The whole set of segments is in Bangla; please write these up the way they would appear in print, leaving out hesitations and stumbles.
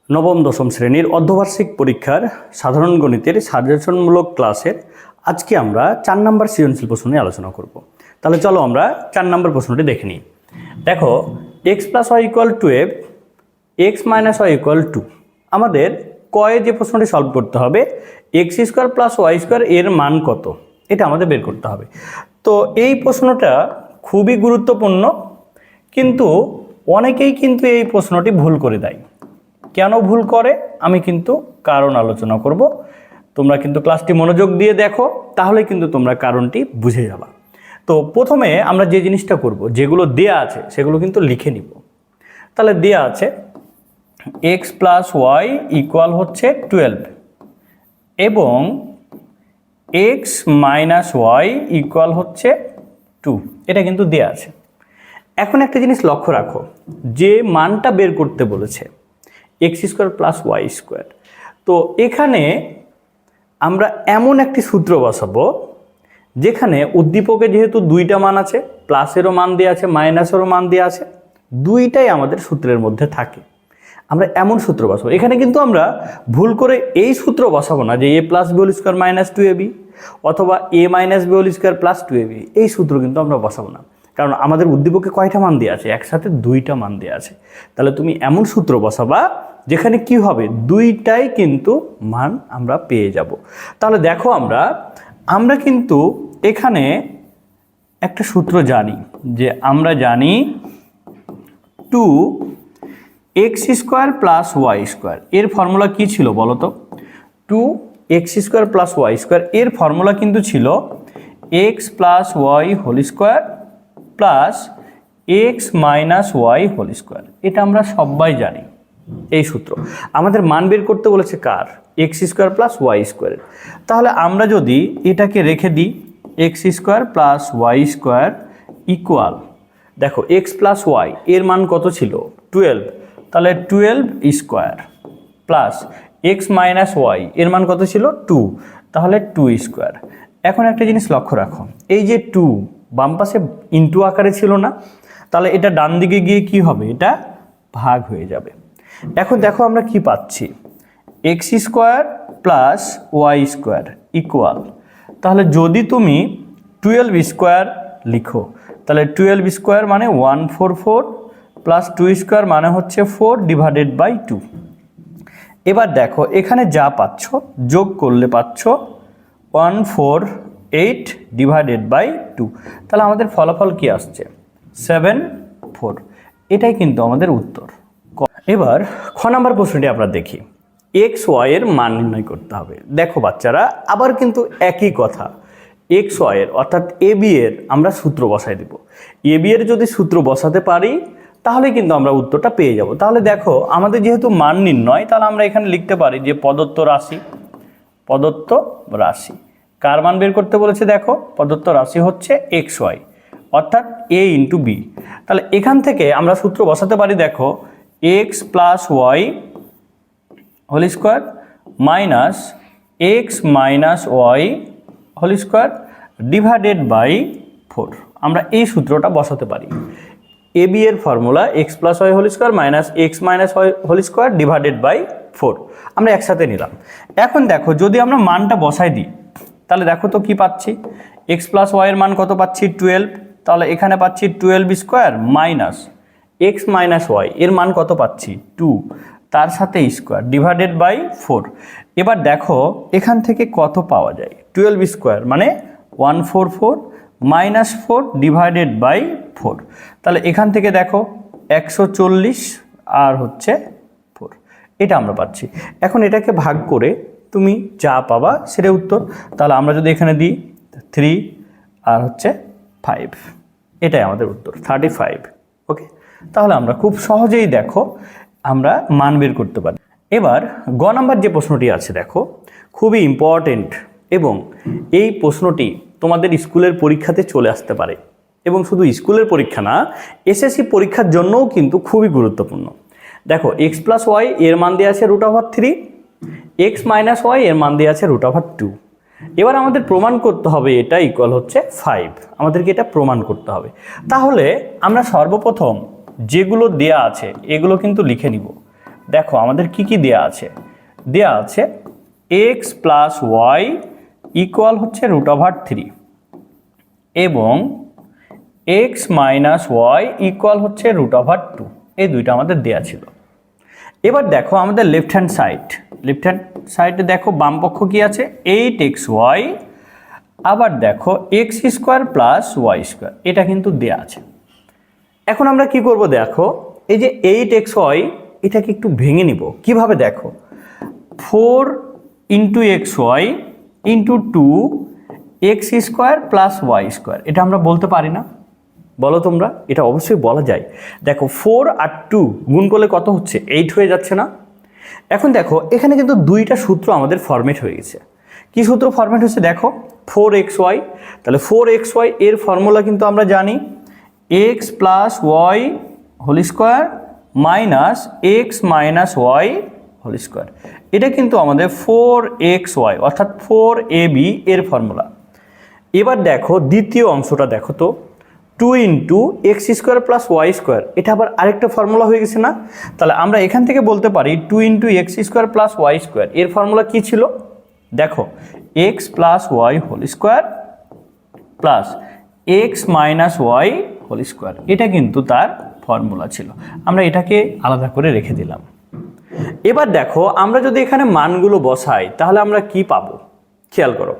নবম দশম শ্রেণীর অর্ধবার্ষিক পরীক্ষার সাধারণ গণিতের সাজেশনমূলক ক্লাসের আজকে আমরা 4 নম্বর সৃজনশীল প্রশ্ন নিয়ে আলোচনা করব। তাহলে চলো আমরা 4 নম্বর প্রশ্নটি দেখে নিই। দেখো x + y = 12, x - y = 2। আমাদের কয়ে যে প্রশ্নটি সলভ করতে হবে x² + y² এর মান কত, এটা আমাদের বের করতে হবে। তো এই প্রশ্নটা খুবই গুরুত্বপূর্ণ, কিন্তু অনেকেই কিন্তু এই প্রশ্নটি ভুল করে দেয়। কেন ভুল করে আমি কিন্তু কারণ আলোচনা করব। তোমরা কিন্তু ক্লাসটি মনোযোগ দিয়ে দেখো, তাহলে কিন্তু তোমরা কারণটি বুঝে যাবা। তো প্রথমে আমরা যে জিনিসটা করব, যেগুলো দেয়া আছে সেগুলো কিন্তু লিখে নিব। তাহলে দেয়া আছে x + y = হচ্ছে 12 এবং x - y = হচ্ছে 2, এটা কিন্তু দেয়া আছে। এখন একটা জিনিস লক্ষ্য রাখো, যে মানটা বের করতে বলেছে x² + y², তো এখানে আমরা এমন একটি সূত্র বসাবো যেখানে উদ্দীপকে যেহেতু দুইটা মান আছে, প্লাসেরও মান দেওয়া আছে মাইনাসেরও মান দেওয়া আছে, দুইটাই আমাদের সূত্রের মধ্যে থাকে। আমরা এমন সূত্র বসাবো, এখানে কিন্তু আমরা ভুল করে এই সূত্র বসাবো না যে a + b² - 2ab অথবা a - b² + 2ab, এই সূত্র কিন্তু আমরা বসাবো না, কারণ আমাদের উদ্দীপকে কয়টা মান দেওয়া আছে, একসাথে দুইটা মান দেওয়া আছে। তাহলে তুমি এমন সূত্র বসাবা যেখানে কি হবে, দুইটাই কিন্তু মান আমরা পেয়ে যাব। তাহলে দেখো আমরা কিন্তু এখানে একটা সূত্র জানি, যে আমরা জানি 2x² + y², এর ফর্মুলা কি ছিল বলো তো? 2x² + y² এর ফর্মুলা কিন্তু ছিল x + y² plus x - y²। এটা আমরা সবাই জানি এই সূত্র। আমাদের মান বের করতে বলেছে কার? x² + y²। তাহলে আমরা যদি এটাকে রেখে দিই x² + y² ইকুয়াল, দেখো x + y এর মান কত ছিল? 12, তাহলে 12² প্লাস x - y এর মান কত ছিল? 2, তাহলে 2²। এখন একটা জিনিস লক্ষ্য রাখো, এই যে 2 বাম পাশে ইনটু আকারে ছিল না, তাহলে এটা ডান দিকে গিয়ে কি হবে? এটা ভাগ হয়ে যাবে। এখন দেখো আমরা কি পাচ্ছি, x² + y² ইকুয়াল, তাহলে যদি তুমি 12² লিখো, তাহলে 12² মানে 144 প্লাস 2² মানে হচ্ছে 4/2। এবার দেখো এখানে যা পাচ্ছ যোগ করলে পাচ্ছ 148/2, তাহলে আমাদের ফলাফল কি আসছে? 74। এটাই কিন্তু আমাদের উত্তর। এবার খ নম্বর প্রশ্নটি আমরা দেখি, x y এর মান নির্ণয় করতে হবে। দেখো বাচ্চারা, আবার কিন্তু একই কথা, x y এর অর্থাৎ ab এর আমরা সূত্র বসাই দেব। ab এর যদি সূত্র বসাতে পারি তাহলে কিন্তু আমরা উত্তরটা পেয়ে যাব। তাহলে দেখো আমাদের যেহেতু মান নির্ণয়, তাহলে আমরা এখানে লিখতে পারি যে প্রদত্ত রাশি কার মান বের করতে বলেছে? দেখো প্রদত্ত রাশি হচ্ছে x y অর্থাৎ a × b। তাহলে এখান থেকে আমরা সূত্র বসাতে পারি, দেখো x + y² minus x - y² divided by 4। আমরা এই সূত্রটা বসাতে পারি। ab এর formula x + y² minus x - y² divided by 4, আমরা একসাথে নিলাম। এখন দেখো যদি আমরা মানটা বসাই দিই, তাহলে দেখো তো কি পাচ্ছি, x + y এর মান কত পাচ্ছি? 12, তাহলে এখানে পাচ্ছি 12² মাইনাস x - y এর মান কত পাচ্ছি? 2, তার সাথে স্কোয়ার ডিভাইডেড বাই 4। এবার দেখো এখান থেকে কত পাওয়া যায়? 12² মানে 144 মাইনাস 4 ডিভাইডেড বাই 4, তাহলে এখান থেকে দেখো 140 আর হচ্ছে 4, এটা আমরা পাচ্ছি। এখন এটাকে ভাগ করে তুমি যা পাবা সেটা উত্তর। তাহলে আমরা যদি এখানে দিই 3 আর হচ্ছে 5, এটাই আমাদের উত্তর 35। ওকে, তাহলে আমরা খুব সহজেই দেখো আমরা মান বের করতে পারি। এবার গ নাম্বার যে প্রশ্নটি আছে, দেখো খুবই ইম্পর্টেন্ট, এবং এই প্রশ্নটি তোমাদের স্কুলের পরীক্ষাতে চলে আসতে পারে, এবং শুধু স্কুলের পরীক্ষা না, এসএসসি পরীক্ষার জন্যও কিন্তু খুবই গুরুত্বপূর্ণ। দেখো x + y এর মান দেওয়া আছে √3, x - y এর মান দেওয়া আছে √2। এবার আমাদের প্রমাণ করতে হবে এটা ইকুয়াল হচ্ছে 5, আমাদেরকে এটা প্রমাণ করতে হবে। তাহলে আমরা সর্বপ্রথম যেগুলো দেয়া আছে এগুলো কিন্তু লিখে নিব। দেখো আমাদের কি কি দেয়া আছে, দেয়া আছে এক্স প্লাস ওয়াই ইকুয়াল হচ্ছে √3 এবং এক্স মাইনাস ওয়াই ইকুয়াল হচ্ছে √2। এই দুইটা আমাদের দেয়া ছিল। এবার দেখো আমাদের লেফট হ্যান্ড সাইডে দেখো বাম পক্ষ কি আছে, 8xy, আবার দেখো x² প্লাস y², এটা কিন্তু দেয়া আছে। এখন আমরা কি করব, দেখো এই যে 8xy এটাকে একটু ভেঙে নিব। কিভাবে দেখো, 4 × xy × 2x² প্লাস y², এটা আমরা বলতে পারি না? বলো তোমরা, এটা অবশ্যই বলা যায়। দেখো 4 আর 2 গুণ করলে কত হচ্ছে, 8 হয়ে যাচ্ছে না? এখন দেখো এখানে কিন্তু দুইটা সূত্র আমাদের ফরম্যাট হয়ে গেছে। কি সূত্র ফরম্যাট হচ্ছে দেখো, 4xy, তাহলে 4xy এর ফর্মুলা কিন্তু আমরা জানি x plus y whole square minus x minus y whole square. এটা কিন্তু আমাদের 4xy অর্থাৎ 4ab এর ফর্মুলা। এবার দেখো দ্বিতীয় অংশটা দেখো তো, 2 × x² প্লাস y², এটা আবার আরেকটা ফর্মুলা হয়ে গেছে না? তাহলে আমরা এখান থেকে বলতে পারি 2 × x² প্লাস y² এর ফর্মুলা কি ছিল, দেখো x plus y whole square plus x minus y whole square, এটা কিন্তু তার ফর্মুলা ছিল। আমরা এটাকে আলাদা করে রেখে দিলাম। এবার দেখো আমরা যদি এখানে মানগুলো বসাই তাহলে আমরা কি পাবো, খেয়াল করো।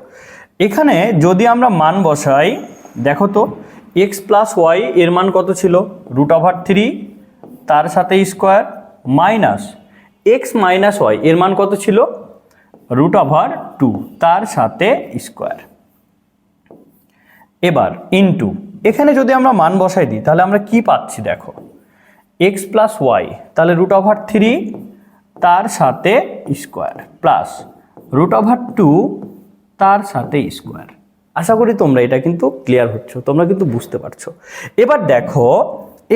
এখানে যদি আমরা মান বসাই, দেখো তো এক্স প্লাস ওয়াই এর মান কত ছিল, √3 তার সাথে square, minus x minus y এর মান কত ছিল, √2 তার সাথে স্কোয়ার। এবার ইনটু, এখানে যদি আমরা মান বসাই দিই তাহলে আমরা কি পাচ্ছি, দেখো এক্স প্লাস ওয়াই, তাহলে √3 তার সাথে স্কোয়ার প্লাস √2 তার সাথে স্কোয়ার। আশা করি তোমরা এটা কিন্তু ক্লিয়ার হচ্ছে, তোমরা কিন্তু বুঝতে পারছো। এবার দেখো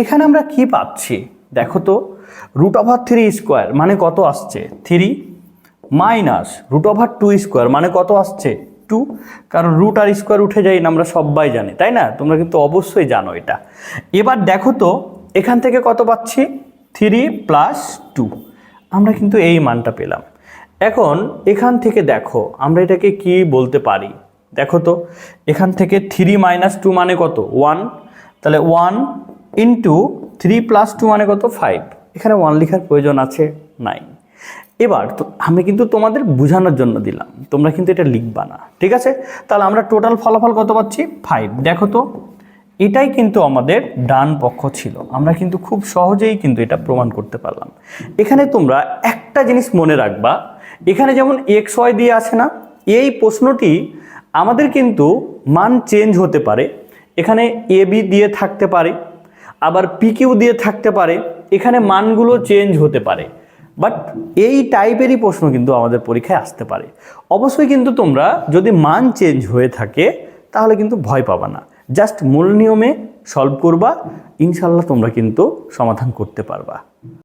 এখানে আমরা কি পাচ্ছি, দেখো তো √3² মানে কত আসছে, 3, মাইনাস √2² মানে কত আসছে, 2, কারণ রুট আর স্কোয়ার উঠে যায় না, আমরা সবাই জানি, তাই না? তোমরা কিন্তু অবশ্যই জানো এটা। এবার দেখো তো এখান থেকে কত পাচ্ছি, 3 + 2, আমরা কিন্তু এই মানটা পেলাম। এখন এখান থেকে দেখো আমরা এটাকে কি বলতে পারি, দেখো তো এখান থেকে 3 - 2 মানে কত, 1, তাহলে 1 × 3 + 2 মানে কত, 5, এখানে 1 লেখার প্রয়োজন আছে নাই। এবার তো আমি কিন্তু তোমাদের বোঝানোর জন্য দিলাম, তোমরা কিন্তু এটা লিখবা না, ঠিক আছে? তাহলে আমরা টোটাল ফলাফল কত পাচ্ছি, 5। দেখো তো এটাই কিন্তু আমাদের ডান পক্ষ ছিল, আমরা কিন্তু খুব সহজেই কিন্তু এটা প্রমাণ করতে পারলাম। এখানে তোমরা একটা জিনিস মনে রাখবা, এখানে যেমন xy দিয়ে আছে না, এই প্রশ্নটি আমাদের কিন্তু মান চেঞ্জ হতে পারে। এখানে ab দিয়ে থাকতে পারে, আবার pq দিয়ে থাকতে পারে, এখানে মানগুলো চেঞ্জ হতে পারে। বাট এই টাইপেরই প্রশ্ন কিন্তু আমাদের পরীক্ষায় আসতে পারে। অবশ্যই কিন্তু তোমরা যদি মান চেঞ্জ হয়ে থাকে তাহলে কিন্তু ভয় পাবা না, জাস্ট মূল নিয়মে সলভ করবা, ইনশাল্লাহ তোমরা কিন্তু সমাধান করতে পারবা।